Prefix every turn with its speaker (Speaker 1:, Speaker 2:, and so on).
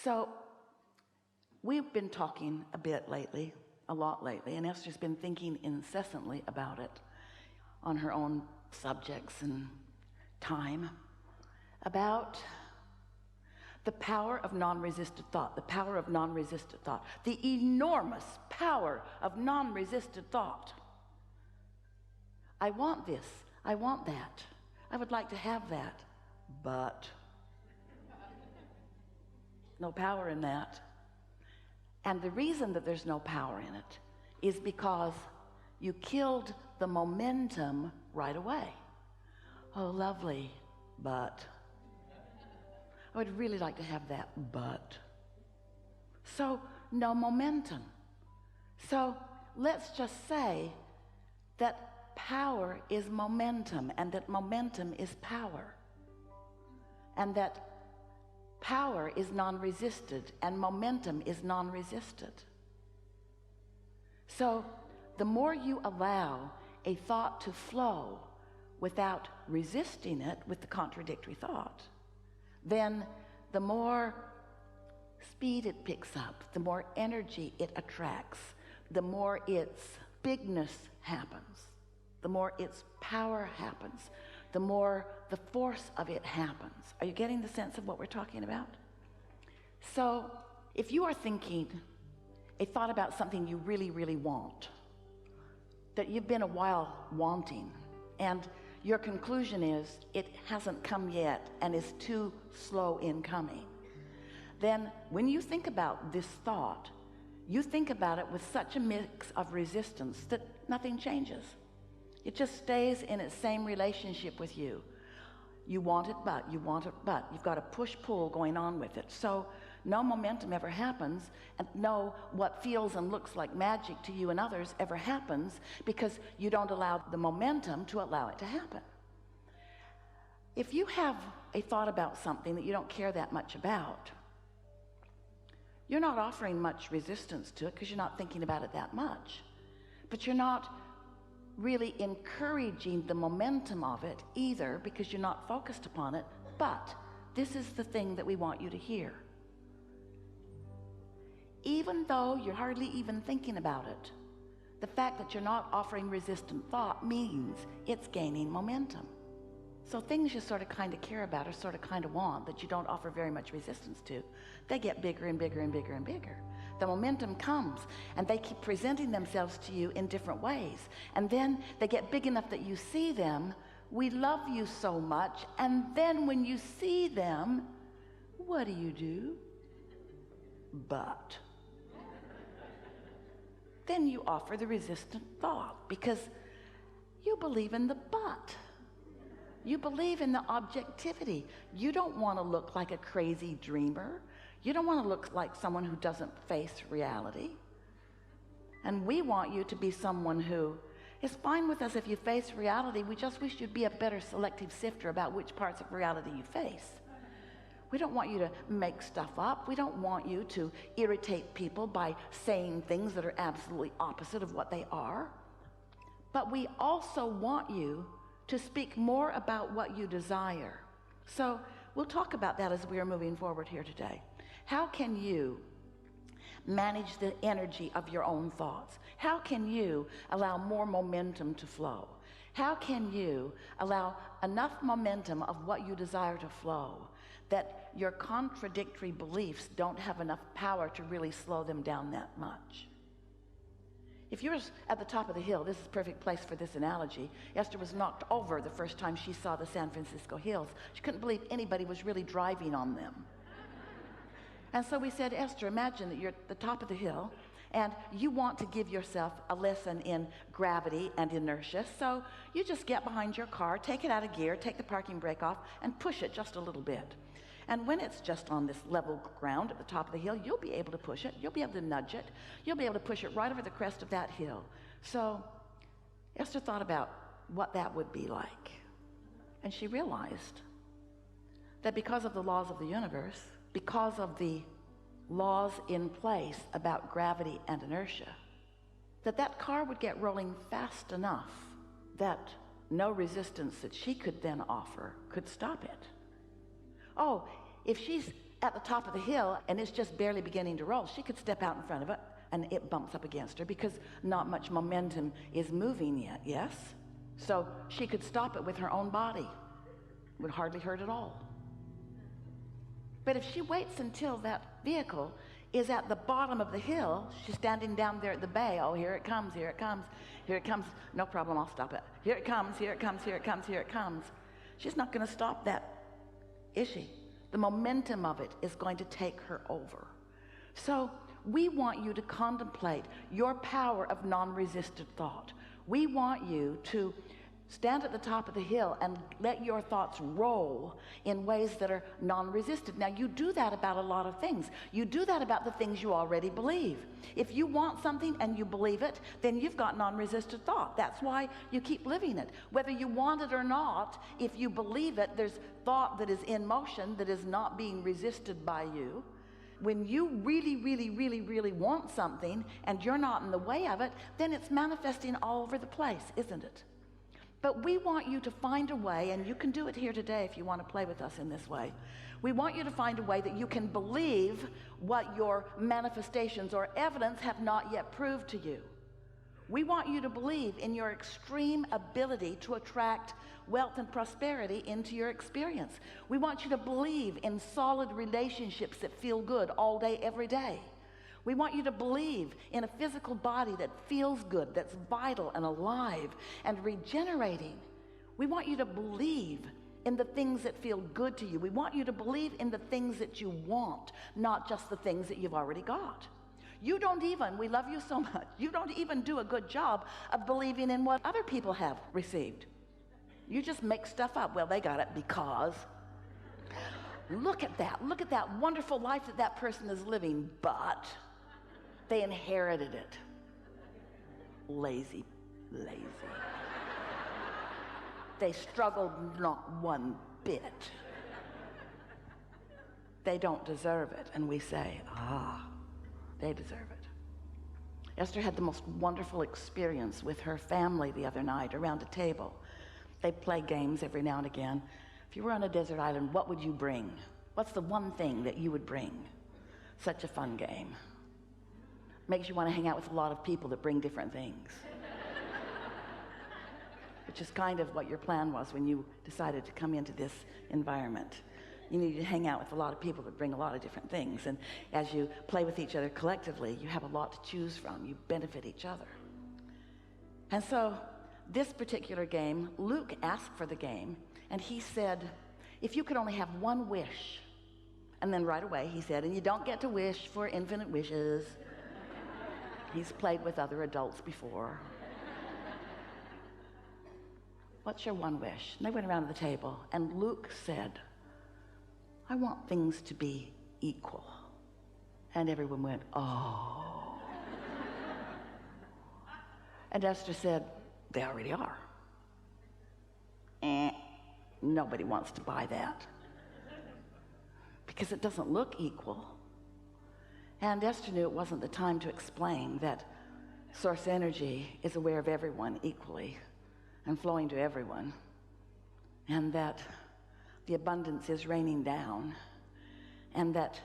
Speaker 1: So we've been talking a lot lately, and Esther's been thinking incessantly about it on her own subjects and time, about the power of non-resisted thought, the power of non-resisted thought, the enormous power of non-resisted thought. I want this, I want that, I would like to have that, but no power in that. And the reason that there's no power in it is because you killed the momentum right away. Oh, lovely, but I would really like to have that, but. So no momentum. So let's just say that power is momentum, and that momentum is power, and that power is non-resisted and momentum is non-resisted. So the more you allow a thought to flow without resisting it with the contradictory thought, then the more speed it picks up, the more energy it attracts, the more its bigness happens, the more its power happens, the more the force of it happens. Are you getting the sense of what we're talking about? So if you are thinking a thought about something you really want, that you've been a while wanting, and your conclusion is it hasn't come yet and is too slow in coming, then when you think about this thought, you think about it with such a mix of resistance that nothing changes. It just stays in its same relationship with you. You want it, but you've got a push-pull going on with it. So no momentum ever happens, and no what feels and looks like magic to you and others ever happens, because you don't allow the momentum to allow it to happen. If you have a thought about something that you don't care that much about, you're not offering much resistance to it because you're not thinking about it that much, but you're not really encouraging the momentum of it either, because you're not focused upon it. But this is the thing that we want you to hear. Even though you're hardly even thinking about it, the fact that you're not offering resistant thought means it's gaining momentum. So things you sort of kind of care about or sort of kind of want that you don't offer very much resistance to, they get bigger and bigger and bigger and bigger. The momentum comes and they keep presenting themselves to you in different ways, and then they get big enough that you see them. We love you so much, and then when you see them, what do? But then you offer the resistant thought, because you believe in the but. You believe in the objectivity. You don't want to look like a crazy dreamer. You don't want to look like someone who doesn't face reality. And we want you to be someone who is fine with us if you face reality. We just wish you'd be a better selective sifter about which parts of reality you face. We don't want you to make stuff up. We don't want you to irritate people by saying things that are absolutely opposite of what they are. But we also want you to speak more about what you desire. So we'll talk about that as we are moving forward here today. How can you manage the energy of your own thoughts? How can you allow more momentum to flow? How can you allow enough momentum of what you desire to flow that your contradictory beliefs don't have enough power to really slow them down that much? If you're at the top of the hill, this is a perfect place for this analogy. Esther was knocked over the first time she saw the San Francisco hills. She couldn't believe anybody was really driving on them. And so we said, Esther, imagine that you're at the top of the hill and you want to give yourself a lesson in gravity and inertia. So you just get behind your car, take it out of gear, take the parking brake off, and push it just a little bit. And when it's just on this level ground at the top of the hill, you'll be able to push it. You'll be able to nudge it. You'll be able to push it right over the crest of that hill. So Esther thought about what that would be like. And she realized that because of the laws of the universe, because of the laws in place about gravity and inertia, that car would get rolling fast enough that no resistance that she could then offer could stop it. Oh, if she's at the top of the hill and it's just barely beginning to roll, she could step out in front of it and it bumps up against her because not much momentum is moving yet, yes? So she could stop it with her own body. It would hardly hurt at all. But if she waits until that vehicle is at the bottom of the hill, she's standing down there at the bay, oh, here it comes, here it comes, here it comes, no problem, I'll stop it. Here it comes, here it comes, here it comes, here it comes. She's not going to stop that, is she? The momentum of it is going to take her over. So we want you to contemplate your power of non-resistant thought. We want you to stand at the top of the hill and let your thoughts roll in ways that are non-resistant. Now, you do that about a lot of things. You do that about the things you already believe. If you want something and you believe it, then you've got non-resistant thought. That's why you keep living it. Whether you want it or not, if you believe it, there's thought that is in motion that is not being resisted by you. When you really, really, really, really want something and you're not in the way of it, then it's manifesting all over the place, isn't it? But we want you to find a way, and you can do it here today if you want to play with us in this way. We want you to find a way that you can believe what your manifestations or evidence have not yet proved to you. We want you to believe in your extreme ability to attract wealth and prosperity into your experience. We want you to believe in solid relationships that feel good all day, every day. We want you to believe in a physical body that feels good, that's vital and alive and regenerating. We want you to believe in the things that feel good to you. We want you to believe in the things that you want, not just the things that you've already got. You don't even, we love you so much, you don't even do a good job of believing in what other people have received. You just make stuff up. Well, they got it because look at that wonderful life that that person is living, but they inherited it. Lazy. They struggled not one bit. They don't deserve it. And we say, they deserve it. Esther had the most wonderful experience with her family the other night around a table. They play games every now and again. If you were on a desert island, what would you bring? What's the one thing that you would bring? Such a fun game. Makes you want to hang out with a lot of people that bring different things. Which is kind of what your plan was when you decided to come into this environment. You need to hang out with a lot of people that bring a lot of different things. And as you play with each other collectively, you have a lot to choose from. You benefit each other. And so this particular game, Luke asked for the game, and he said, if you could only have one wish, and then right away he said, and you don't get to wish for infinite wishes. He's played with other adults before. What's your one wish? And they went around the table, and Luke said, I want things to be equal. And everyone went, oh. And Esther said, they already are. Nobody wants to buy that. Because it doesn't look equal. And Esther knew it wasn't the time to explain that source energy is aware of everyone equally and flowing to everyone, and that the abundance is raining down, and that